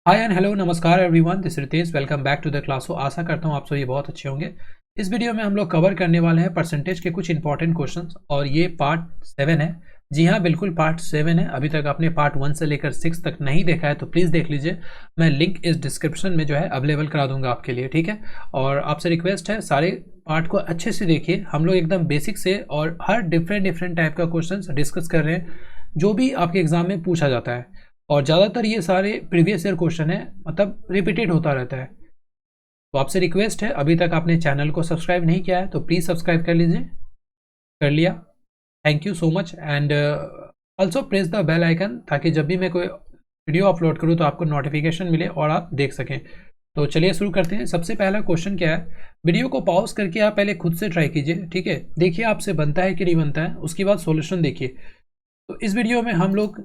Hi and hello नमस्कार everyone, this Ritesh. Welcome back to the class. आशा करता हूँ आप सभी बहुत अच्छे होंगे। इस वीडियो में हम लोग कवर करने वाले हैं परसेंटेज के कुछ इंपॉर्टेंट क्वेश्चंस और ये पार्ट 7 है। जी हाँ, बिल्कुल पार्ट 7 है। अभी तक आपने पार्ट 1 से लेकर 6 तक नहीं देखा है तो प्लीज़ देख लीजिए। मैं लिंक इस डिस्क्रिप्शन में जो है अवेलेबल करा दूंगा आपके लिए, ठीक है। और आपसे रिक्वेस्ट है, सारे पार्ट को अच्छे से देखिए। हम लोग एकदम बेसिक से और हर डिफरेंट टाइप का क्वेश्चन डिस्कस कर रहे हैं जो भी आपके एग्जाम में पूछा जाता है। और ज़्यादातर ये सारे प्रीवियस ईयर क्वेश्चन है, मतलब रिपीटेड होता रहता है। तो आपसे रिक्वेस्ट है, अभी तक आपने चैनल को सब्सक्राइब नहीं किया है तो प्लीज़ सब्सक्राइब कर लीजिए। कर लिया? Thank you so much. And also press the bell icon ताकि जब भी मैं कोई वीडियो अपलोड करूँ तो आपको नोटिफिकेशन मिले और आप देख सकें। तो चलिए शुरू करते हैं। सबसे पहला क्वेश्चन क्या है, वीडियो को पॉज करके आप पहले खुद से ट्राई कीजिए, ठीक है। देखिए आपसे बनता है कि नहीं बनता है, उसके बाद सॉल्यूशन देखिए। तो इस वीडियो में हम लोग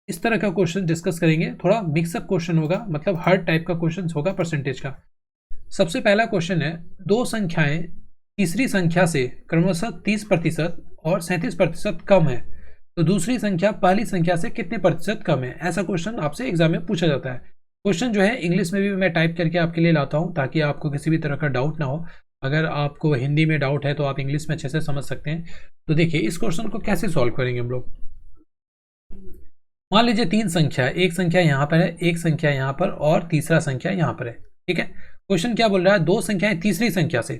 इस तरह का क्वेश्चन डिस्कस करेंगे। थोड़ा मिक्सअप क्वेश्चन होगा, मतलब हर टाइप का क्वेश्चन होगा परसेंटेज का। सबसे पहला क्वेश्चन है, दो संख्याएं तीसरी संख्या से क्रमशः 30% और 37% कम है तो दूसरी संख्या पहली संख्या से कितने प्रतिशत कम है। ऐसा क्वेश्चन आपसे एग्जाम में पूछा जाता है। क्वेश्चन जो है इंग्लिश में भी मैं टाइप करके आपके लिए लाता हूँ ताकि आपको किसी भी तरह का डाउट ना हो। अगर आपको हिंदी में डाउट है तो आप इंग्लिश में अच्छे से समझ सकते हैं। तो देखिए इस क्वेश्चन को कैसे सॉल्व करेंगे हम लोग। मान लीजिए तीन संख्या है, एक संख्या यहाँ पर है, एक संख्या यहाँ पर और तीसरा संख्या यहाँ पर है, ठीक है। क्वेश्चन क्या बोल रहा है, दो संख्याएं तीसरी संख्या से,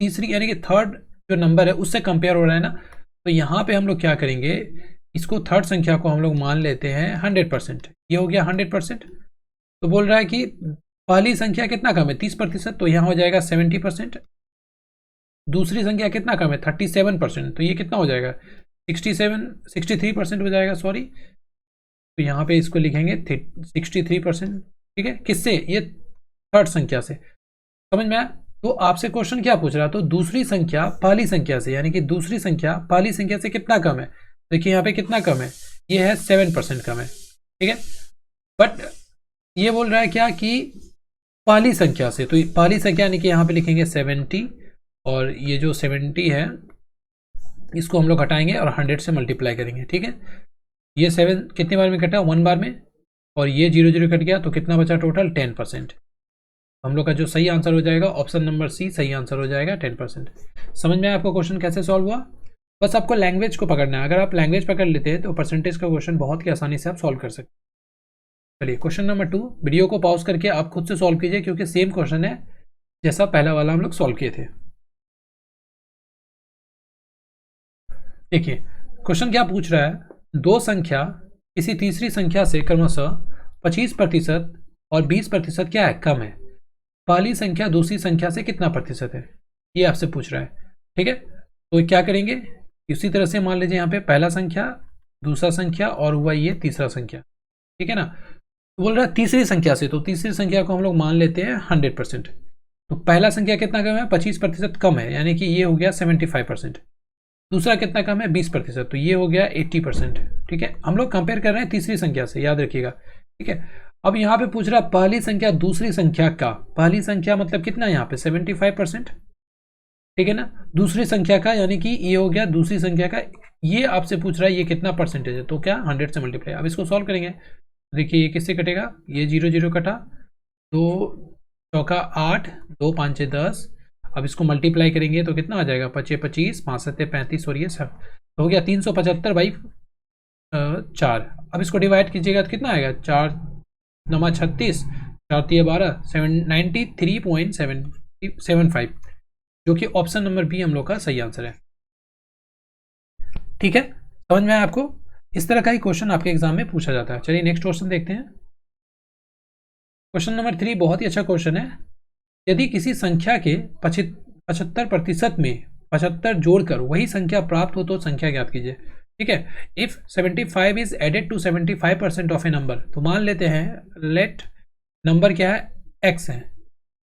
तीसरी यानी कि थर्ड जो नंबर है उससे कंपेयर हो रहा है ना। तो यहाँ पे हम लोग क्या करेंगे, इसको थर्ड संख्या को हम लोग मान लेते हैं 100%। ये हो गया 100%। तो बोल रहा है कि पहली संख्या कितना कम है, 30%, तो यहाँ हो जाएगा 70%। दूसरी संख्या कितना कम है, 37%, तो ये कितना हो जाएगा 63% हो जाएगा, सॉरी। तो यहाँ पे इसको लिखेंगे 63%, ठीक है। किससे, ये थर्ड संख्या से। समझ में आया। तो आपसे क्वेश्चन क्या पूछ रहा है, तो दूसरी संख्या पहली संख्या से, यानी कि दूसरी संख्या पहली संख्या से कितना कम है। देखिए यहाँ पे कितना कम है, ये है 7% कम है, ठीक है। बट ये बोल रहा है क्या कि पहली संख्या से, तो पहली संख्या यानी कि यहाँ पे लिखेंगे 70 और ये जो 70 है इसको हम लोग हटाएंगे और 100 से मल्टीप्लाई करेंगे, ठीक है। ये 7 कितने बार में कटा, 1 बार में, और ये 0 0 कट गया तो कितना बचा टोटल 10%। हम लोग का जो सही आंसर हो जाएगा ऑप्शन नंबर सी सही आंसर हो जाएगा 10%। समझ में आपको क्वेश्चन कैसे सॉल्व हुआ। बस आपको लैंग्वेज को पकड़ना है। अगर आप लैंग्वेज पकड़ लेते हैं तो परसेंटेज का क्वेश्चन बहुत ही आसानी से आप सॉल्व कर सकते हैं। चलिए क्वेश्चन नंबर 2, वीडियो को पॉज करके आप खुद से सॉल्व कीजिए क्योंकि सेम क्वेश्चन है जैसा पहला वाला हम लोग सॉल्व किए थे। देखिए क्वेश्चन क्या पूछ रहा है, दो संख्या किसी तीसरी संख्या से क्रमशः 25% और 20% क्या है, कम है। पहली संख्या दूसरी संख्या से कितना प्रतिशत है, ये आपसे पूछ रहा है, ठीक है। तो क्या करेंगे, इसी तरह से मान लीजिए यहाँ पे पहला संख्या, दूसरा संख्या और हुआ ये तीसरा संख्या, ठीक है ना। तो बोल रहा है तीसरी संख्या से, तो तीसरी संख्या को हम लोग मान लेते हैं 100%। तो पहला संख्या कितना कम है, 25% कम है, यानी कि ये हो गया 75%। दूसरा कितना कम है, 20%, तो ये हो गया 80%, ठीक है। हम लोग कंपेयर कर रहे हैं तीसरी संख्या से, याद रखिएगा, ठीक है। अब यहाँ पे पूछ रहा है पहली संख्या दूसरी संख्या का, पहली संख्या मतलब कितना यहाँ पे 75%, ठीक है ना। दूसरी संख्या का यानी कि ये हो गया दूसरी संख्या का, ये आपसे पूछ रहा है ये कितना परसेंटेज है, तो क्या 100 से मल्टीप्लाई। अब इसको सॉल्व करेंगे, देखिए ये किससे कटेगा, ये 0 0 कटा, 2 चौका 8, 2 5 6 10। अब इसको मल्टीप्लाई करेंगे तो कितना आ जाएगा, 5 25, 5 7 35 और ये सब हो गया 375 बाई 4। अब इसको डिवाइड कीजिएगा तो कितना आएगा, 4 नमा 36, 4 3 12, 93.75, जो कि ऑप्शन नंबर बी हम लोग का सही आंसर है, ठीक है। समझ में आया आपको। इस तरह का ही क्वेश्चन आपके एग्जाम में पूछा जाता है। चलिए नेक्स्ट क्वेश्चन देखते हैं। क्वेश्चन नंबर 3 बहुत ही अच्छा क्वेश्चन है। यदि किसी संख्या के 75% में 75 जोड़कर वही संख्या प्राप्त हो तो संख्या ज्ञात कीजिए, ठीक है। If 75 is added to 75% of a number, तो मान लेते हैं लेट नंबर क्या है, x है,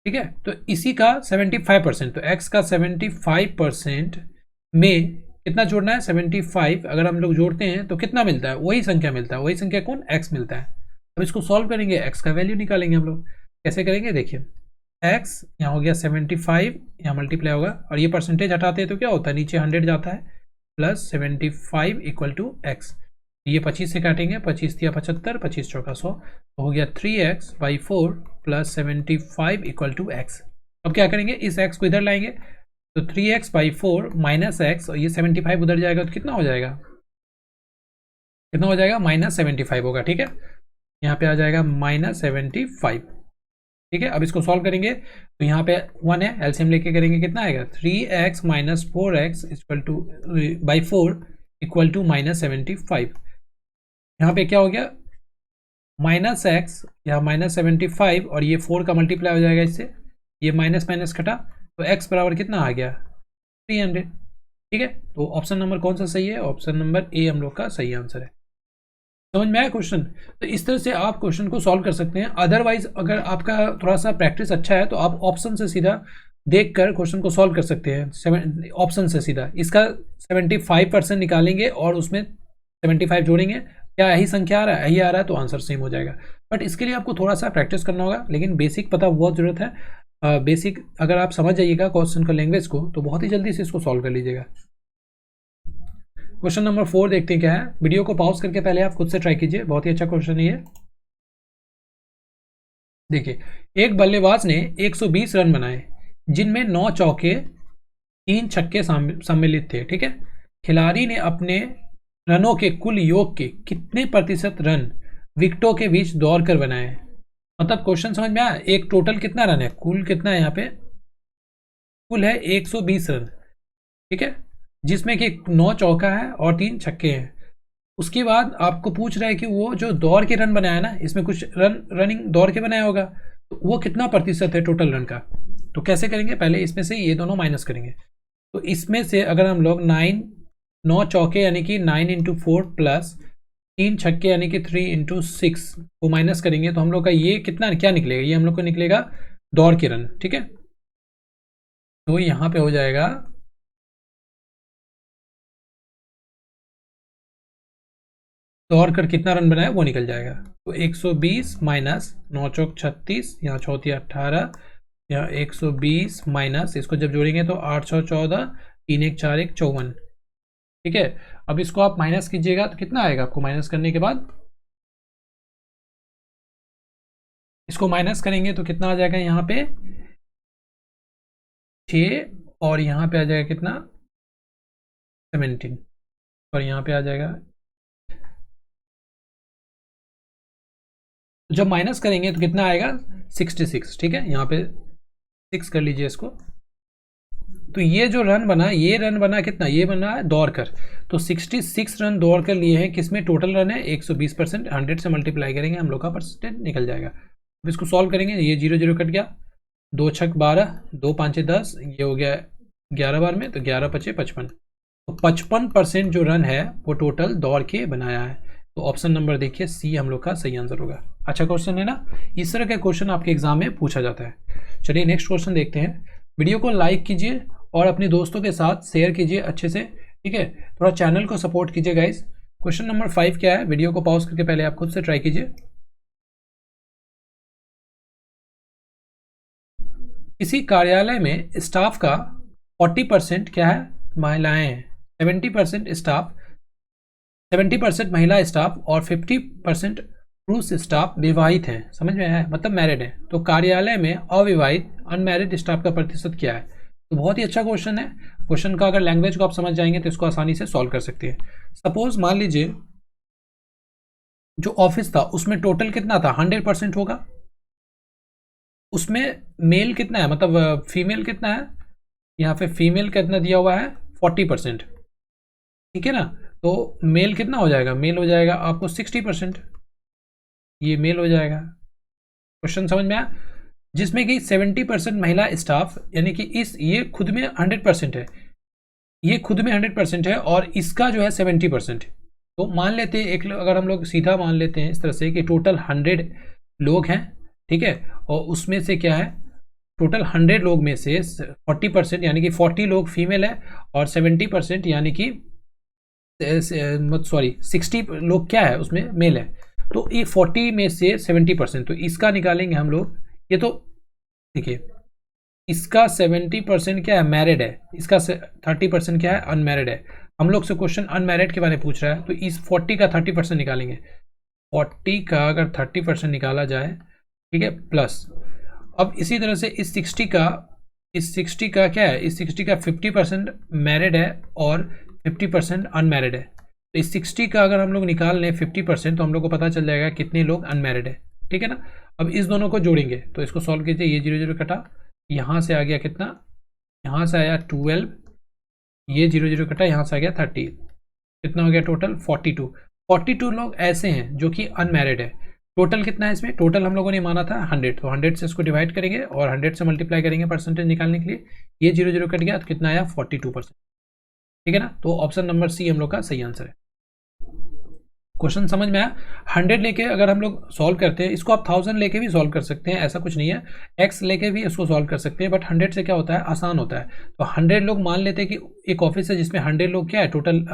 ठीक है। तो इसी का 75%, तो x का 75% में कितना जोड़ना है, 75 अगर हम लोग जोड़ते हैं तो कितना मिलता है, वही संख्या मिलता है। वही संख्या कौन, x मिलता है। अब इसको सॉल्व करेंगे, x का वैल्यू निकालेंगे हम लोग। कैसे करेंगे, देखिए x यहाँ हो गया 75, यहाँ मल्टीप्लाई होगा और ये परसेंटेज हटाते हैं तो क्या होता है, नीचे 100 जाता है, प्लस 75 इक्वल टू x। ये 25 से काटेंगे, 25 या 75, 25 चौका 100, तो हो गया 3x/4 + 75 = x। अब क्या करेंगे, इस x को इधर लाएंगे, तो 3x/4 - x, और ये 75 उधर जाएगा तो कितना हो जाएगा, कितना हो जाएगा, -75 होगा। ठीक है, यहाँ पे आ जाएगा -75। ठीक है, अब इसको सॉल्व करेंगे तो यहाँ पे 1 है, एलसीएम लेके करेंगे, कितना आएगा, 3x - 4x / 4 = -75। यहाँ पे क्या हो गया, -x या -75, और ये 4 का मल्टीप्लाई हो जाएगा इससे, ये माइनस माइनस कटा, तो x बराबर कितना आ गया, 300। ठीक है, तो ऑप्शन नंबर कौन सा सही है, ऑप्शन नंबर ए हम लोग का सही आंसर है। समझ में आया क्वेश्चन। तो इस तरह से आप क्वेश्चन को सॉल्व कर सकते हैं। अदरवाइज अगर आपका थोड़ा सा प्रैक्टिस अच्छा है तो आप ऑप्शन से सीधा देखकर क्वेश्चन को सॉल्व कर सकते हैं। ऑप्शन से सीधा इसका 75% निकालेंगे और उसमें 75 जोड़ेंगे, क्या यही संख्या आ रहा है, यही आ रहा है, तो आंसर सेम हो जाएगा। बट इसके लिए आपको थोड़ा सा प्रैक्टिस करना होगा, लेकिन बेसिक पता बहुत ज़रूरत है। बेसिक अगर आप समझ जाइएगा क्वेश्चन का लैंग्वेज को, तो बहुत ही जल्दी से इसको सॉल्व कर लीजिएगा। क्वेश्चन नंबर 4 देखते हैं क्या है। वीडियो को पॉज करके पहले आप खुद से ट्राई कीजिए, बहुत ही अच्छा क्वेश्चन है ये। देखिए, एक बल्लेबाज ने 120 रन बनाए, जिनमें 9 चौके 3 छक्के सम्मिलित थे। ठीक है, खिलाड़ी ने अपने रनों के कुल योग के कितने प्रतिशत रन विकेटों के बीच दौड़कर बनाए। मतलब क्वेश्चन समझ में आया, एक टोटल कितना रन है, कुल कितना है, यहाँ पे कुल है 120 रन। ठीक है, जिसमें कि 9 चौका है और 3 छक्के हैं। उसके बाद आपको पूछ रहा है कि वो जो दौड़ के रन बनाया ना, इसमें कुछ रनिंग दौड़ के बनाया होगा, तो वो कितना प्रतिशत है टोटल रन का। तो कैसे करेंगे, पहले इसमें से ये दोनों माइनस करेंगे। तो इसमें से अगर हम लोग 9 चौके यानी कि 9 × 4 प्लस 3 छक्के यानी कि 3 × 6 को माइनस करेंगे, तो हम लोग का ये कितना क्या निकलेगा, ये हम लोग को निकलेगा दौड़ के रन। ठीक है, तो यहाँ पे हो जाएगा दौड़ कर कितना रन बनाया वो निकल जाएगा। तो 120 माइनस 9 चौक 36, यहाँ 4 18, यहाँ 120 माइनस, इसको जब जोड़ेंगे तो 8 6 14, 3 1 4 1 54। ठीक है, अब इसको आप माइनस कीजिएगा तो कितना आएगा आपको, माइनस करने के बाद इसको माइनस करेंगे तो कितना आ जाएगा, यहाँ पे 6, और यहाँ पे आ जाएगा कितना 17, और यहाँ पे आ जाएगा, जब माइनस करेंगे तो कितना आएगा 66। ठीक है, यहाँ पे 6 कर लीजिए इसको। तो ये जो रन बना, ये रन बना कितना, ये बना है दौड़ कर, तो 66 रन दौड़ कर लिए हैं, किसमें टोटल रन है 120%, 100 से मल्टीप्लाई करेंगे हम लोग का परसेंटेज निकल जाएगा। अब इसको सॉल्व करेंगे, ये 0 0 कट गया, 2 छक 12, 2 5 10, ये हो गया 11 बार में, तो 11 5 55, तो 55% जो रन है वो टोटल दौड़ के बनाया है। तो ऑप्शन नंबर देखिए सी हम लोग का सही आंसर होगा। अच्छा क्वेश्चन है ना, इस तरह का क्वेश्चन आपके एग्जाम में पूछा जाता है। चलिए नेक्स्ट क्वेश्चन देखते हैं। वीडियो को लाइक कीजिए और अपने दोस्तों के साथ शेयर कीजिए अच्छे से। ठीक है, थोड़ा चैनल को सपोर्ट कीजिए गाइस। क्वेश्चन नंबर 5 क्या है, वीडियो को पॉज करके पहले आप खुद से ट्राई कीजिए। किसी कार्यालय में स्टाफ का 40% क्या है, महिलाएं हैं, 70% महिला स्टाफ और 50% पुरुष स्टाफ विवाहित हैं। समझ में आया, मतलब मैरिड है। तो कार्यालय में अविवाहित अनमैरिड स्टाफ का प्रतिशत क्या है। तो बहुत ही अच्छा क्वेश्चन है। क्वेश्चन का अगर लैंग्वेज को आप समझ जाएंगे तो इसको आसानी से सॉल्व कर सकते हैं। सपोज मान लीजिए जो ऑफिस था उसमें टोटल कितना था, 100% होगा। उसमें मेल कितना है, मतलब फीमेल कितना है, यहाँ पे फीमेल कितना दिया हुआ है 40%। ठीक है ना, तो मेल कितना हो जाएगा, मेल हो जाएगा आपको 60%, ये मेल हो जाएगा। क्वेश्चन समझ में आया, जिसमें कि 70% महिला स्टाफ, यानी कि ये खुद में 100% है, ये खुद में 100% है, और इसका जो है 70%। तो मान लेते हैं अगर हम लोग सीधा मान लेते हैं इस तरह से कि टोटल 100 लोग हैं। ठीक है, और उसमें से क्या है, टोटल 100 लोग में से 40% यानी कि 40 लोग फीमेल है, और 70% यानी कि 60 लोग क्या है उसमें मेल है। तो ये 40 में से 70%, तो इसका निकालेंगे हम लोग। ये तो देखिए, इसका 70% क्या है, मैरिड है, इसका 30% क्या है, अनमैरिड है। हम लोग से क्वेश्चन अनमैरिड के बारे में पूछ रहा है, तो इस 40 का 30% निकालेंगे। 40 का अगर 30% निकाला जाए, ठीक है, प्लस अब इसी तरह से इस 60 का क्या है, इस 60 का 50% मैरिड है और 50% अनमैरिड है। तो इस 60 का अगर हम लोग निकाल लें 50%, तो हम लोग को पता चल जाएगा कितने लोग अनमैरिड है, ठीक है ना। अब इस दोनों को जोड़ेंगे, तो इसको सॉल्व कीजिए। ये 0 0 कटा, यहाँ से आ गया कितना, यहाँ से आया 12, ये 0 0 कटा, यहाँ से आ गया 30, कितना हो गया टोटल 42। 42 लोग ऐसे हैं जो कि अनमैरिड है। टोटल कितना है इसमें, टोटल हम लोगों ने माना था 100, तो 100 से इसको डिवाइड करेंगे और 100 से मल्टीप्लाई करेंगे परसेंटेज निकालने के लिए। ये 0 0 कट गया, तो कितना आया 42%, ठीक है ना। तो ऑप्शन नंबर सी हम लोग का सही आंसर है। क्वेश्चन समझ में आया। 100 लेके अगर हम लोग सॉल्व करते हैं, इसको आप 1000 लेके भी सॉल्व कर सकते हैं, ऐसा कुछ नहीं है। x लेके भी इसको सॉल्व कर सकते हैं, बट 100 से क्या होता है, आसान होता है। तो 100 लोग मान लेते हैं कि एक ऑफिस है जिसमें 100 लोग क्या है, टोटल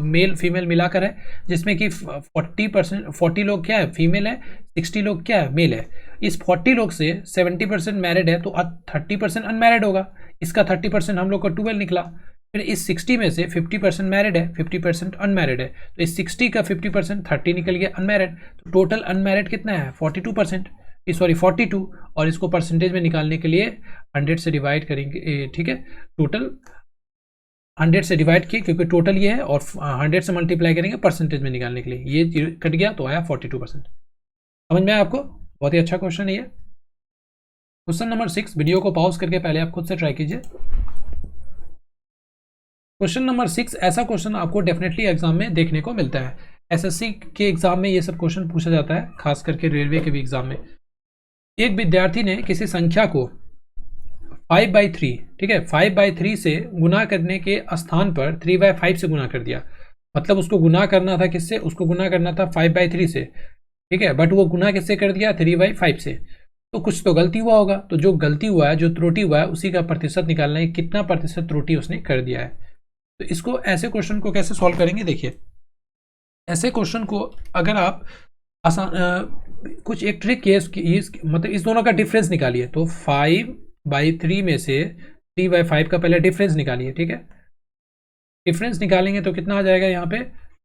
मेल फीमेल मिलाकर है, जिसमें कि 40 लोग क्या है, फीमेल है, 60 लोग क्या है, मेल है। इस 40 लोग से 70% मैरिड है, तो 30% अनमैरिड होगा। इसका 30% हम लोग का 12 निकला। फिर इस 60 में से 50% मैरिड है, 50% अनमैरिड है, तो इस 60 का 50% 30 निकल गया अनमैरिड। तो टोटल अनमैरिड कितना है 42%, सॉरी 42, और इसको परसेंटेज में निकालने के लिए 100 से डिवाइड करेंगे, ठीक है। टोटल 100 से डिवाइड किए क्योंकि टोटल ये है, और 100 से मल्टीप्लाई करेंगे परसेंटेज में निकालने के लिए, ये कट गया तो आया 42%। समझ में आया आपको, बहुत ही अच्छा क्वेश्चन है ये। क्वेश्चन नंबर 6, वीडियो को पॉज करके पहले आप खुद से ट्राई कीजिए। क्वेश्चन नंबर 6 ऐसा क्वेश्चन आपको डेफिनेटली एग्जाम में देखने को मिलता है। एसएससी के एग्जाम में ये सब क्वेश्चन पूछा जाता है, खास करके रेलवे के भी एग्जाम में। एक विद्यार्थी ने किसी संख्या को 5/3, ठीक है, 5/3 से गुना करने के स्थान पर 3/5 से गुना कर दिया। मतलब उसको गुना करना था किससे, उसको गुना करना था 5/3 से, ठीक है, बट वो गुना किससे कर दिया 3/5 से। तो कुछ तो गलती हुआ होगा, तो जो गलती हुआ है, जो त्रुटि हुआ है, उसी का प्रतिशत निकालना है, कितना प्रतिशत त्रुटि उसने कर दिया है। तो इसको, ऐसे क्वेश्चन को कैसे सॉल्व करेंगे, देखिए। ऐसे क्वेश्चन को अगर आप आसान कुछ एक ट्रिक है, मतलब इस दोनों का डिफरेंस निकालिए। तो 5/3 में से 3/5 का पहले डिफरेंस निकालिए, ठीक है। डिफरेंस निकालेंगे तो कितना आ जाएगा, यहाँ पे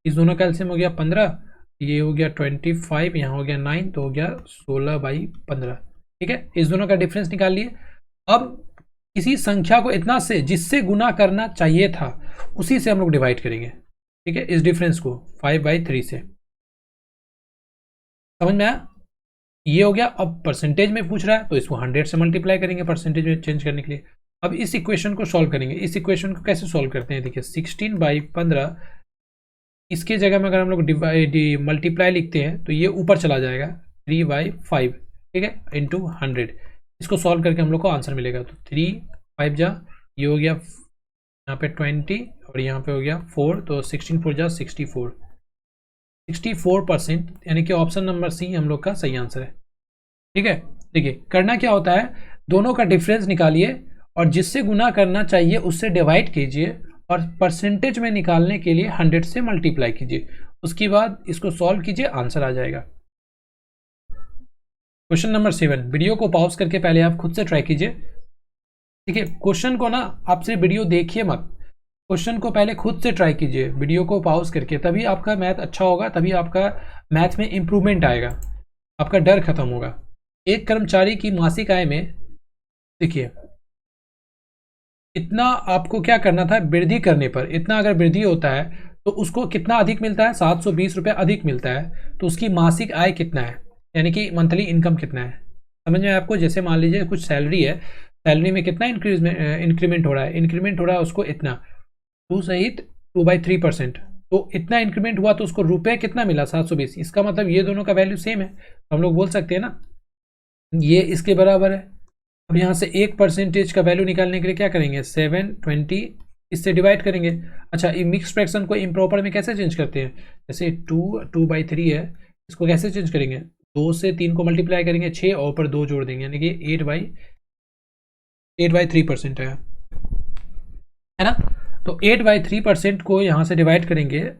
इस दोनों का एलसीएम हो गया 15, ये हो गया 25, यहाँ हो गया 9, तो हो गया 16/15, ठीक है। इस दोनों का डिफरेंस निकाल लिए। अब किसी संख्या को इतना से जिससे गुना करना चाहिए था, उसी से हम लोग डिवाइड करेंगे, ठीक है, इस डिफरेंस को 5/3 से। समझ में आया, ये हो गया। अब परसेंटेज में पूछ रहा है, तो इसको 100 से मल्टीप्लाई करेंगे परसेंटेज में चेंज करने के लिए। अब इस इक्वेशन को सॉल्व करेंगे। इस इक्वेशन को कैसे सॉल्व करते हैं, देखिए 16/15, इसके जगह में अगर हम लोग मल्टीप्लाई लिखते हैं तो ये ऊपर चला जाएगा 3/5, ठीक है, इंटू 100। इसको सॉल्व करके हम लोग को आंसर मिलेगा। तो 3/5 जा, ये हो गया यहाँ पे 20 और यहाँ पे हो गया 4, तो 16 4 जा 64, 64%, यानी कि ऑप्शन नंबर सी हम लोग का सही आंसर है, ठीक है। देखिए करना क्या होता है, दोनों का डिफरेंस निकालिए और जिससे गुना करना चाहिए उससे डिवाइड कीजिए, और परसेंटेज में निकालने के लिए 100 से मल्टीप्लाई कीजिए। उसके बाद इसको सॉल्व कीजिए, आंसर आ जाएगा। क्वेश्चन नंबर 7, वीडियो को पॉज करके पहले आप खुद से ट्राई कीजिए, ठीक है। क्वेश्चन को ना आप सिर्फ वीडियो देखिए मत, क्वेश्चन को पहले खुद से ट्राई कीजिए वीडियो को पॉज करके, तभी आपका मैथ अच्छा होगा, तभी आपका मैथ में इंप्रूवमेंट आएगा, आपका डर खत्म होगा। एक कर्मचारी की मासिक आय में, देखिए इतना आपको क्या करना था, वृद्धि करने पर इतना अगर वृद्धि होता है तो उसको कितना अधिक मिलता है, 720 रुपये अधिक मिलता है। तो उसकी मासिक आय कितना है, यानी कि मंथली इनकम कितना है, समझ में आपको। जैसे मान लीजिए कुछ सैलरी है, सैलरी में कितना इंक्रीमेंट हो रहा है, इंक्रीमेंट हो रहा है उसको इतना 2 सहित 2/3%, तो इतना इंक्रीमेंट हुआ, तो उसको रुपये कितना मिला 720। इसका मतलब ये दोनों का वैल्यू सेम है, तो हम लोग बोल सकते हैं ना ये इसके बराबर है। अब यहाँ से 1% का वैल्यू निकालने के लिए क्या करेंगे, 720 इससे डिवाइड करेंगे। अच्छा, ये मिक्स फ्रैक्शन को इम्प्रॉपर में कैसे चेंज करते हैं, जैसे 2/3 है, इसको कैसे चेंज करेंगे, 2 से 3 को मल्टीप्लाई करेंगे, 6 और ऊपर 2 जोड़ देंगे, यानी कि 8/3% है ना। तो 8/3% को यहाँ से डिवाइड करेंगे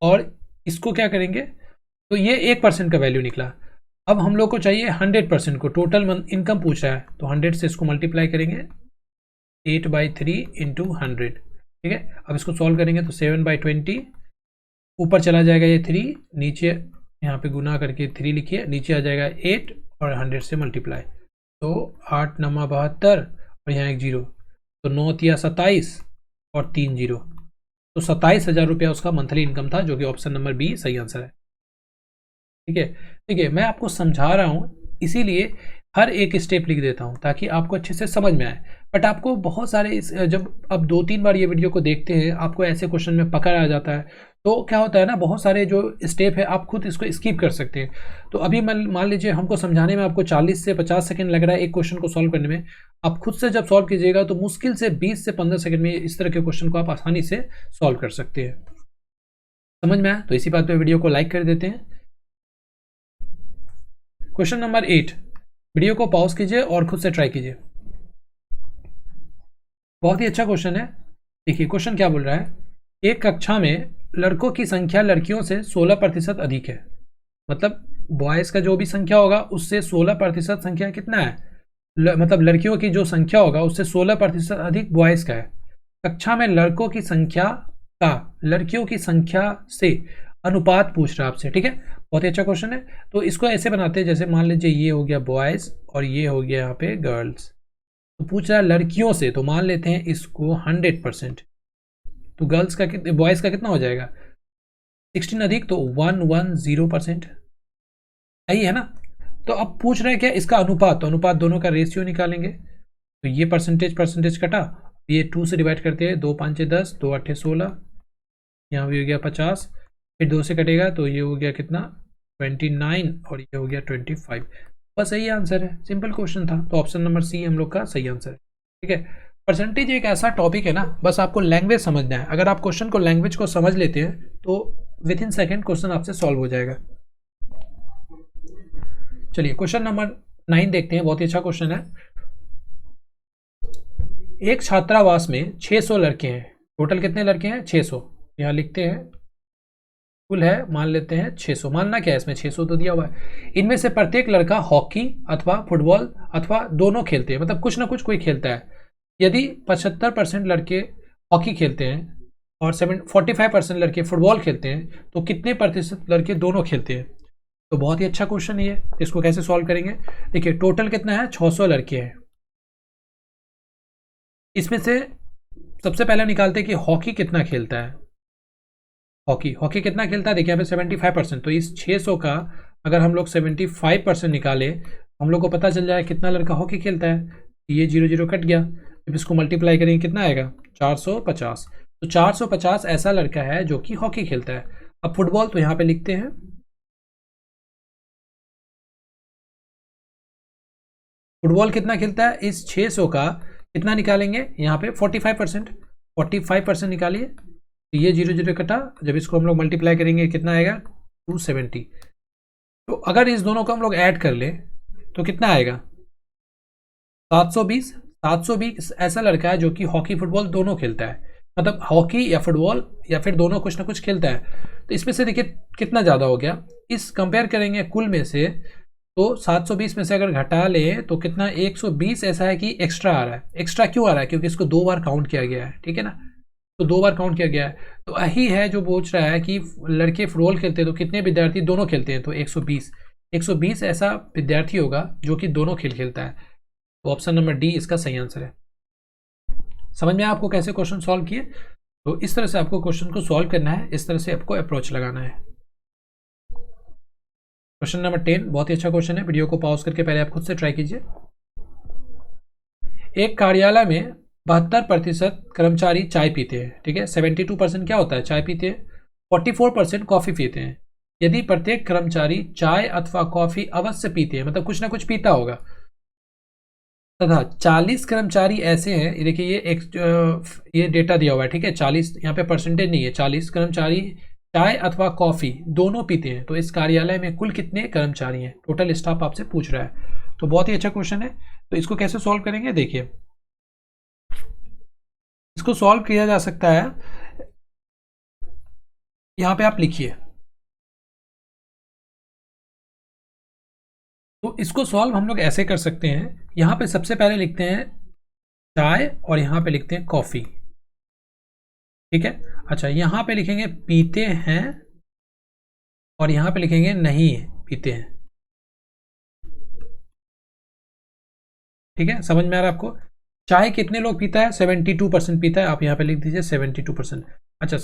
और इसको क्या करेंगे, तो ये 1% का वैल्यू निकला। अब हम लोग को चाहिए 100% को, टोटल इनकम पूछ रहा है, तो 100 से इसको मल्टीप्लाई करेंगे, 8/3 इंटू 100, ठीक है, अब इसको सॉल्व करेंगे तो 7/20, ऊपर चला जाएगा ये 3, नीचे यहाँ पे गुना करके 3 लिखिए, नीचे आ जाएगा 8 और 100 से मल्टीप्लाई, तो 8 9 72 और यहाँ एक 0, तो 9 तिया 27 और 3 0, तो 27,000 रुपया उसका मंथली इनकम था, जो कि ऑप्शन नंबर बी सही आंसर है। ठीक है, ठीक है, मैं आपको समझा रहा हूँ इसीलिए हर एक स्टेप लिख देता हूँ ताकि आपको अच्छे से समझ में आए। बट आपको बहुत सारे जब अब 2-3 बार ये वीडियो को देखते हैं आपको ऐसे क्वेश्चन में पकड़ आ जाता है, तो क्या होता है ना, बहुत सारे जो स्टेप है आप खुद इसको स्किप कर सकते हैं। तो अभी मान लीजिए हमको समझाने में आपको 40 से 50 सेकंड लग रहा है एक क्वेश्चन को सॉल्व करने में, आप खुद से जब सॉल्व कीजिएगा तो मुश्किल से 20 से 15 सेकंड में इस तरह के क्वेश्चन को आप आसानी से सॉल्व कर सकते हैं। समझ में आया? तो इसी बात पर वीडियो को लाइक कर देते हैं। क्वेश्चन नंबर 8, वीडियो को पॉज कीजिए और खुद से ट्राई कीजिए। बहुत ही अच्छा क्वेश्चन है। देखिए क्वेश्चन क्या बोल रहा है, एक कक्षा में लड़कों की संख्या लड़कियों से 16% अधिक है, मतलब बॉयज़ का जो भी संख्या होगा उससे 16% संख्या कितना है, मतलब लड़कियों की जो संख्या होगा उससे 16% अधिक बॉयज़ का है। कक्षा में लड़कों की संख्या का लड़कियों की संख्या से अनुपात पूछ रहा है आपसे। ठीक है, बहुत ही अच्छा क्वेश्चन है। तो इसको ऐसे बनाते हैं, जैसे मान लीजिए ये हो गया बॉयज़ और ये हो गया यहाँ पे गर्ल्स, तो पूछ रहा है लड़कियों से, तो मान लेते हैं इसको 100%, तो गर्ल्स का बॉयज़ का कितना हो जाएगा 16 अधिक, तो 110%, यही है ना। तो अब पूछ रहे हैं क्या इसका अनुपात, तो अनुपात दोनों का रेशियो निकालेंगे, तो ये परसेंटेज कटा, ये 2 से डिवाइड करते हैं, 2 5 10, 2 8 16, यहाँ भी हो गया 50, फिर 2 से कटेगा तो ये हो गया कितना 29 और ये हो गया 25, बस यही आंसर है। सिंपल क्वेश्चन था, तो ऑप्शन नंबर सी हम लोग का सही आंसर है। ठीक है, परसेंटेज एक ऐसा टॉपिक है ना, बस आपको लैंग्वेज समझना है। अगर आप क्वेश्चन को लैंग्वेज को समझ लेते हैं तो विद इन सेकेंड क्वेश्चन आपसे सॉल्व हो जाएगा। चलिए क्वेश्चन नंबर 9 देखते हैं, बहुत ही अच्छा क्वेश्चन है। एक छात्रावास में 600 लड़के हैं, टोटल कितने लड़के हैं 600, यहाँ लिखते हैं कुल है, मान लेते हैं 600, मानना क्या है इसमें 600 तो दिया हुआ है। इनमें से प्रत्येक लड़का हॉकी अथवा फुटबॉल अथवा दोनों खेलते हैं, मतलब कुछ ना कुछ कोई खेलता है। यदि 75% लड़के हॉकी खेलते हैं और 45% लड़के फुटबॉल खेलते हैं तो कितने प्रतिशत लड़के दोनों खेलते हैं। तो बहुत ही अच्छा क्वेश्चन है ये, इसको कैसे सॉल्व करेंगे। देखिए टोटल कितना है 600 लड़के हैं, इसमें से सबसे पहले निकालते हैं कि हॉकी कितना खेलता है। हॉकी कितना खेलता है, देखिए यहाँ पे 75%, तो इस 600 का अगर हम लोग 75% निकाले, हम लोग को पता चल जाए कितना लड़का हॉकी खेलता है। ये 0 0 कट गया, जब इसको मल्टीप्लाई करेंगे कितना आएगा 450, तो 450 ऐसा लड़का है जो कि हॉकी खेलता है। अब फुटबॉल तो यहाँ पे लिखते हैं, फुटबॉल कितना खेलता है, इस 600 का कितना निकालेंगे, यहाँ पे 45% निकालिए, तो ये 0 0 कटा, जब इसको हम लोग मल्टीप्लाई करेंगे कितना आएगा 270। तो अगर इस दोनों को हम लोग ऐड कर ले तो कितना आएगा 720 ऐसा लड़का है जो कि हॉकी फुटबॉल दोनों खेलता है, मतलब हॉकी या फुटबॉल या फिर दोनों कुछ ना कुछ खेलता है। तो इसमें से देखिए कितना ज़्यादा हो गया, इस कंपेयर करेंगे कुल में से, तो 720 में से अगर घटा ले तो कितना 120 ऐसा है कि एक्स्ट्रा आ रहा है। एक्स्ट्रा क्यों आ रहा है, क्योंकि इसको 2 बार काउंट किया गया है। ठीक है ना, तो 2 बार काउंट किया गया है। तो यही है जो पूछ रहा है कि लड़के फुटबॉल खेलते हैं तो कितने विद्यार्थी दोनों खेलते हैं, तो 120 ऐसा विद्यार्थी होगा जो कि दोनों खेल खेलता है। तो ऑप्शन नंबर डी इसका सही आंसर है। समझ में आपको कैसे क्वेश्चन सॉल्व किए, तो इस तरह से आपको क्वेश्चन को सॉल्व करना है, इस तरह से आपको अप्रोच लगाना है। क्वेश्चन नंबर 10 बहुत ही अच्छा क्वेश्चन है, वीडियो को पॉज करके पहले आप खुद से ट्राई कीजिए। एक कार्यालय में 72% कर्मचारी चाय पीते हैं। ठीक है, 72% क्या होता है चाय पीते हैं, 44% कॉफ़ी पीते हैं। यदि प्रत्येक कर्मचारी चाय अथवा कॉफ़ी अवश्य पीते हैं, मतलब कुछ ना कुछ पीता होगा, तथा 40 कर्मचारी ऐसे हैं, ये देखिए ये डेटा दिया हुआ है। ठीक है, 40 यहाँ पे परसेंटेज नहीं है, 40 कर्मचारी चाय अथवा कॉफ़ी दोनों पीते हैं, तो इस कार्यालय में कुल कितने कर्मचारी हैं, टोटल स्टाफ आपसे पूछ रहा है। तो बहुत ही अच्छा क्वेश्चन है, तो इसको कैसे सॉल्व करेंगे, देखिए इसको सॉल्व किया जा सकता है, यहाँ पे आप लिखिए, तो इसको सॉल्व हम लोग ऐसे कर सकते हैं, यहाँ पे सबसे पहले लिखते हैं चाय और यहाँ पे लिखते हैं कॉफ़ी। ठीक है। अच्छा, यहाँ पे लिखेंगे पीते हैं और यहाँ पे लिखेंगे नहीं पीते हैं। ठीक है, समझ में आ रहा है आपको? चाय कितने लोग पीता है? 72% पीता है। आप यहाँ पे लिख दीजिए 72%। अच्छा,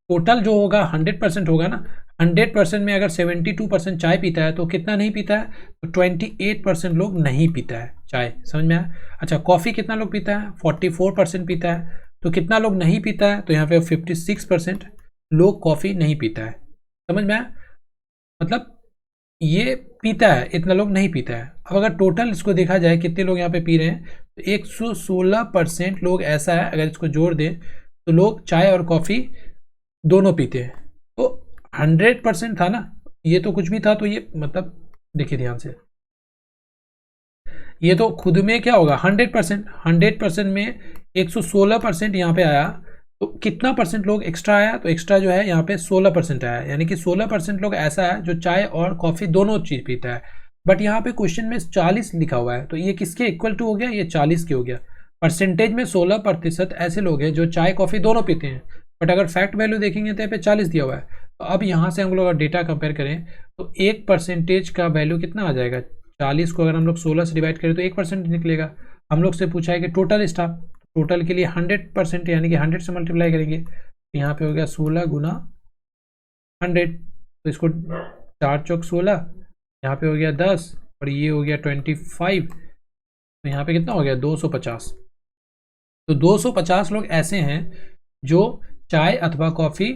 टोटल जो होगा 100% होगा ना। 100% में अगर 72% चाय पीता है तो कितना नहीं पीता है? तो 28% लोग नहीं पीता है चाय। समझ में आया? अच्छा, कॉफ़ी कितना लोग पीता है? 44% पीता है। तो कितना लोग नहीं पीता है? तो यहाँ पे 56% लोग कॉफ़ी नहीं पीता है। समझ में आया? मतलब ये पीता है, इतना लोग नहीं पीता है। अब अगर टोटल इसको देखा जाए कितने लोग यहाँ पे पी रहे हैं, तो 116% लोग ऐसा है, अगर इसको जोड़ दें तो लोग चाय और कॉफ़ी दोनों पीते हैं। तो 100% था ना, ये तो कुछ भी था। तो ये मतलब देखिए ध्यान से, ये तो खुद में क्या होगा 100%। 100% में 116% यहाँ पे आया, तो कितना परसेंट लोग एक्स्ट्रा आया? तो एक्स्ट्रा जो है यहाँ पे 16% आया, यानी कि 16% लोग ऐसा है जो चाय और कॉफ़ी दोनों चीज़ पीता है। बट यहाँ पे क्वेश्चन में 40 लिखा हुआ है, तो ये किसके इक्वल टू हो गया? ये 40 के हो गया। परसेंटेज में 16% ऐसे लोग हैं जो चाय कॉफ़ी दोनों पीते हैं, बट अगर फैक्ट वैल्यू देखेंगे तो यहाँ पे 40 दिया हुआ है। तो अब यहाँ से हम लोग अगर डेटा कंपेयर करें तो 1% का वैल्यू कितना आ जाएगा? 40 को अगर हम लोग 16 से डिवाइड करें तो 1% निकलेगा। हम लोग से पूछा है कि टोटल स्टाफ, टोटल के लिए 100% यानी कि 100 से मल्टीप्लाई करेंगे। तो यहाँ पे हो गया 16 गुना 100, तो इसको 4 चौक 16, यहाँ पे हो गया 10 और ये हो गया 25, तो यहाँ पे कितना हो गया 250। तो 250 लोग ऐसे हैं जो चाय अथवा कॉफ़ी,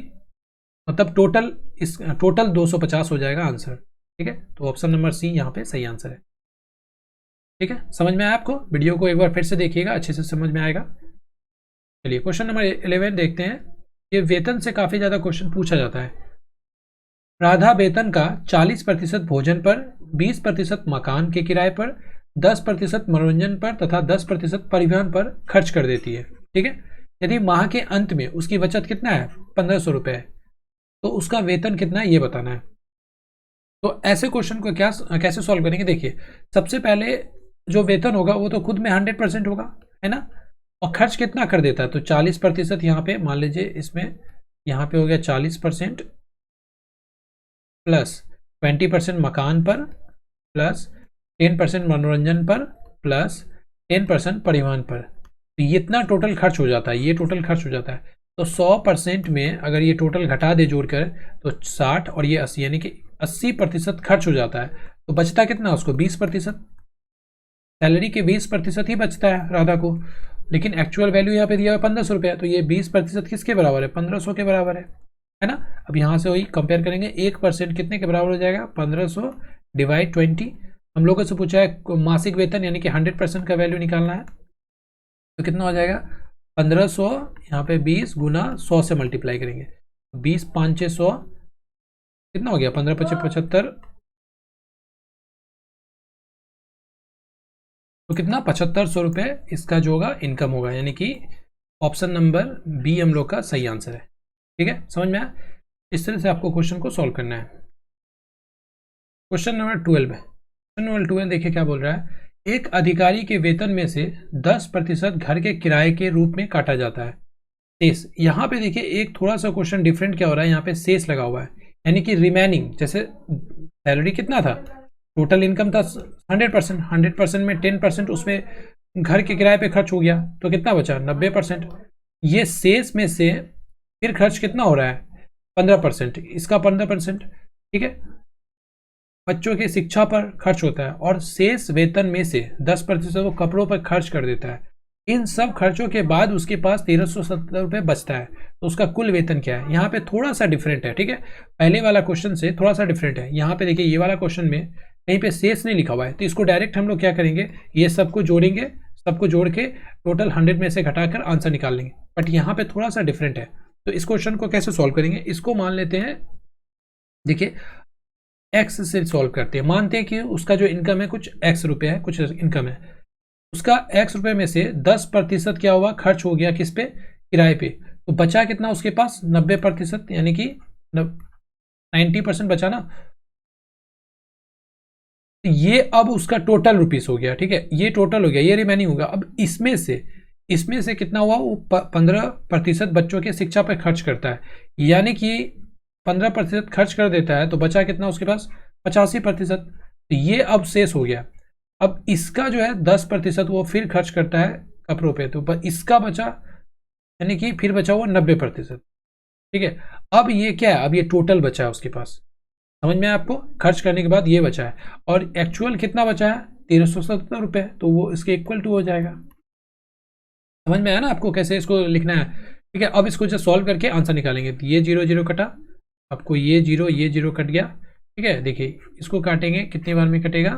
मतलब टोटल 250 हो जाएगा आंसर। ठीक है, तो ऑप्शन नंबर सी यहाँ पे सही आंसर है। ठीक है, समझ में आया आपको? वीडियो को एक बार फिर से देखिएगा, अच्छे से समझ में आएगा। चलिए क्वेश्चन नंबर 11 देखते हैं। ये वेतन से काफ़ी ज़्यादा क्वेश्चन पूछा जाता है। राधा वेतन का 40% भोजन पर, 20% मकान के किराए पर, 10% मनोरंजन पर तथा 10% परिवहन पर खर्च कर देती है। ठीक है, यदि माह के अंत में उसकी बचत कितना है? 1500 रुपये है, तो उसका वेतन कितना है ये बताना है। तो ऐसे क्वेश्चन को कैसे सॉल्व करेंगे? देखिए, सबसे पहले जो वेतन होगा वो तो खुद में 100% होगा, है ना। और खर्च कितना कर देता है? तो 40% यहाँ पे मान लीजिए, इसमें यहाँ पे हो गया 40% प्लस 20% मकान पर प्लस 10% मनोरंजन पर प्लस 10% परिवहन पर। तो ये इतना टोटल खर्च हो जाता है, ये टोटल खर्च हो जाता है। तो 100% में अगर ये टोटल घटा दे जोड़कर तो 60 और ये 80, यानी कि 80% खर्च हो जाता है। तो बचता कितना उसको? 20%। सैलरी के 20% ही बचता है राधा को, लेकिन एक्चुअल वैल्यू यहाँ पे दिया हुआ 1500 रुपया। तो ये 20% किसके बराबर है? 1500 के बराबर है ना। अब यहाँ से वही कंपेयर करेंगे, 1% कितने के बराबर हो जाएगा? 1500 डिवाइड 20। हम लोगों से पूछा है मासिक वेतन, यानी कि 100% का वैल्यू निकालना है। तो कितना हो जाएगा? 1500, यहाँ पे 20 गुना 100 से मल्टीप्लाई करेंगे। 20 5 6 100, कितना हो गया? 15 5 75, तो कितना? 7500 रुपये इसका जो होगा इनकम होगा, यानी कि ऑप्शन नंबर बी हम लोग का सही आंसर है। ठीक है, समझ में आया? इस तरह से आपको क्वेश्चन को सॉल्व करना है। क्वेश्चन नंबर 12 है। क्वेश्चन नंबर 12 देखिए क्या बोल रहा है। एक अधिकारी के वेतन में से 10% घर के किराए के रूप में काटा जाता है। शेष, यहाँ पे देखिए एक थोड़ा सा क्वेश्चन डिफरेंट क्या हो रहा है, यहाँ पे शेष लगा हुआ है, यानी कि रिमेनिंग। जैसे सैलरी कितना था? टोटल इनकम था 100%, 100% में 10% उसमें घर के किराए पे खर्च हो गया, तो कितना बचा? 90%। ये शेष में से फिर खर्च कितना हो रहा है? 15%, इसका 15%। ठीक है, बच्चों की शिक्षा पर खर्च होता है, और शेष वेतन में से 10% वो कपड़ों पर खर्च कर देता है। इन सब खर्चों के बाद उसके पास 1370 रुपये बचता है। तो उसका कुल वेतन क्या है? यहाँ पे थोड़ा सा डिफरेंट है। ठीक है, पहले वाला क्वेश्चन से थोड़ा सा डिफरेंट है। यहाँ पे देखिए, ये वाला क्वेश्चन में कहीं पे शेष नहीं लिखा हुआ है, तो इसको डायरेक्ट हम लोग क्या करेंगे, ये सबको जोड़ेंगे, सबको जोड़ के टोटल 100 में से घटाकर आंसर निकाल लेंगे। बट यहाँ पे थोड़ा सा डिफरेंट है, तो इस क्वेश्चन को कैसे सॉल्व करेंगे? इसको मान लेते हैं, देखिए एक्स से सॉल्व करते हैं। मानते हैं कि उसका जो इनकम है कुछ एक्स रुपये है, कुछ इनकम है, उसका एक्स रुपये में से 10% क्या हुआ? खर्च हो गया किस पे? किराए पे। तो बचा कितना उसके पास? 90%, यानी कि 90% बचा ना। ये अब उसका टोटल रुपीस हो गया। ठीक है, ये टोटल हो गया, ये रिमेनिंग होगा। अब इसमें से इसमें से कितना हुआ, वो 15% बच्चों के शिक्षा पर खर्च करता है, यानी कि 15% खर्च कर देता है, तो बचा कितना उसके पास 85%। तो ये अब शेष हो गया। अब इसका जो है 10% वो फिर खर्च करता है कपड़ों पे, तो इसका बचा, यानी कि फिर बचा हुआ 90%। ठीक है, अब ये क्या है, अब ये टोटल बचा है उसके पास, समझ में आया आपको, खर्च करने के बाद ये बचा है, और एक्चुअल कितना बचा है 1370 रुपये, तो वो इसके इक्वल टू हो जाएगा। समझ में आया ना आपको कैसे इसको लिखना है। ठीक है, अब इसको जब सॉल्व करके आंसर निकालेंगे, तो ये 0 0 कटा, आपको ये 0 कट गया। ठीक है, देखिए इसको काटेंगे कितनी बार में कटेगा,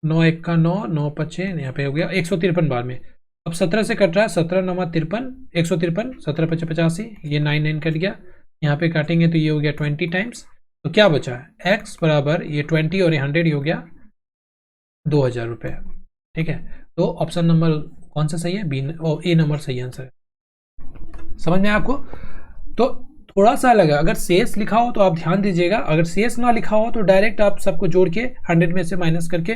9 1 का 9, 9 5 यहाँ पे हो गया 153 बार में। अब 17 से कट रहा है, 17 9 53, 153, 17 5 85, ये 9 9 कट गया। यहाँ पे काटेंगे तो ये हो गया 20 टाइम्स। तो क्या बचा है, x बराबर ये 20 और ये 100, ये हो गया 2000 रुपये। ठीक है, तो ऑप्शन नंबर कौन सा सही है, बी और ए नंबर सही आंसर है। समझ में आपको, तो थोड़ा सा लगा, अगर शेष लिखा हो तो आप ध्यान दीजिएगा, अगर शेष ना लिखा हो तो डायरेक्ट आप सबको जोड़ के 100 में से माइनस करके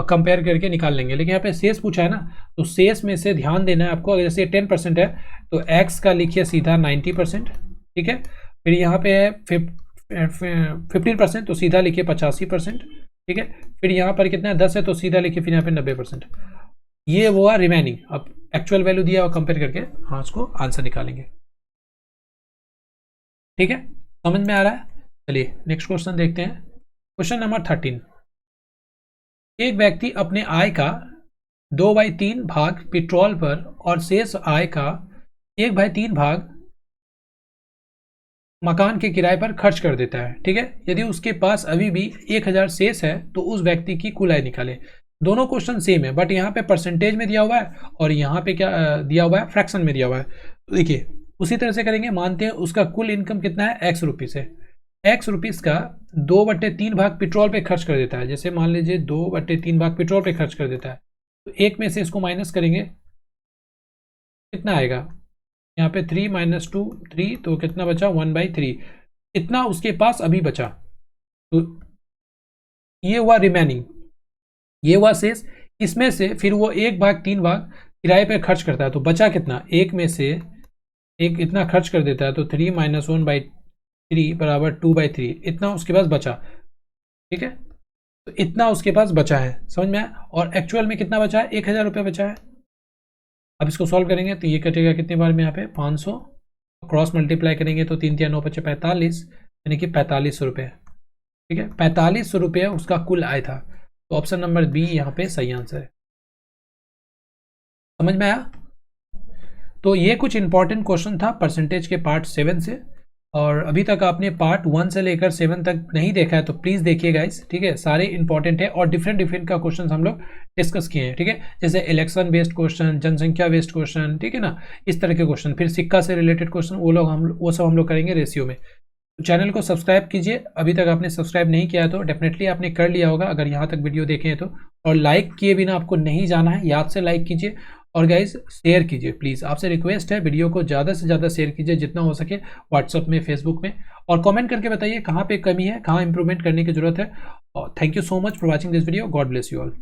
कंपेयर करके निकाल लेंगे, लेकिन यहाँ पे शेष पूछा है ना, तो शेष में से ध्यान देना है आपको। अगर जैसे 10% है तो x का लिखिए सीधा 90%। ठीक है, फिर यहाँ पे है 15%, तो सीधा लिखिए 85%। ठीक है, फिर यहाँ पर कितना है 10 है, तो सीधा लिखिए फिर यहाँ पे 90%। ये वो है रिमेनिंग। अब एक्चुअल वैल्यू दिया और कंपेयर करके हाँ उसको आंसर निकालेंगे। ठीक है, समझ में आ रहा है। चलिए नेक्स्ट क्वेश्चन देखते हैं। क्वेश्चन नंबर 13, एक व्यक्ति अपने आय का 2/3 भाग पेट्रोल पर और शेष आय का 1/3 भाग मकान के किराए पर खर्च कर देता है। ठीक है, यदि उसके पास अभी भी 1000 शेष है तो उस व्यक्ति की कुल आय निकालें। दोनों क्वेश्चन सेम है, बट यहाँ पे परसेंटेज में दिया हुआ है और यहाँ पे क्या दिया हुआ है, फ्रैक्शन में दिया हुआ है। तो देखिए उसी तरह से करेंगे। मानते हैं उसका कुल इनकम कितना है, x रुपीज़ है। x रुपीज़ का 2/3 भाग पेट्रोल पे खर्च कर देता है। जैसे मान लीजिए 2/3 भाग पेट्रोल पे खर्च कर देता है, तो एक में से इसको माइनस करेंगे, कितना आएगा यहाँ पे 3 - 2 3, तो कितना बचा 1/3, इतना उसके पास अभी बचा। तो ये हुआ रिमेनिंग, ये हुआ शेष। इसमें से फिर वो 1/3 भाग किराए पे खर्च करता है, तो बचा कितना, एक में से एक इतना खर्च कर देता है, तो 3 - 1/3 बराबर 2/3, इतना उसके पास बचा। ठीक है, तो इतना उसके पास बचा है, समझ में आया। और एक्चुअल में कितना बचा है, 1000 रुपये बचा है। अब इसको सॉल्व करेंगे तो ये कटेगा कितने बार में, यहाँ पे 500, क्रॉस मल्टीप्लाई करेंगे तो 3 3 9 5 45, यानी कि 4500 रुपये। ठीक है, 4500 रुपये उसका कुल आय था। तो ऑप्शन नंबर बी यहाँ पे सही आंसर है। समझ में आया। तो ये कुछ इंपॉर्टेंट क्वेश्चन था परसेंटेज के पार्ट 7 से, और अभी तक आपने पार्ट 1 से लेकर 7 तक नहीं देखा है तो प्लीज़ देखिए गाइस। ठीक है, सारे इंपॉर्टेंट है और डिफरेंट का क्वेश्चन हम लोग डिस्कस किए हैं। ठीक है, जैसे इलेक्शन बेस्ड क्वेश्चन, जनसंख्या बेस्ड क्वेश्चन, ठीक है ना, इस तरह के क्वेश्चन, फिर सिक्का से रिलेटेड क्वेश्चन, वो सब हम लोग करेंगे रेशियो में। तो चैनल को सब्सक्राइब कीजिए, अभी तक आपने सब्सक्राइब नहीं किया है तो डेफिनेटली आपने कर लिया होगा अगर यहाँ तक वीडियो देखे हैं तो। और लाइक किए बिना आपको नहीं जाना है, याद से लाइक कीजिए। और गाइज शेयर कीजिए प्लीज़, आपसे रिक्वेस्ट है, वीडियो को ज़्यादा से ज़्यादा शेयर कीजिए जितना हो सके, व्हाट्सअप में, फेसबुक में, और कमेंट करके बताइए कहाँ पे कमी है, कहाँ इंप्रूवमेंट करने की जरूरत है। और thank you so much for watching this video. God bless you all.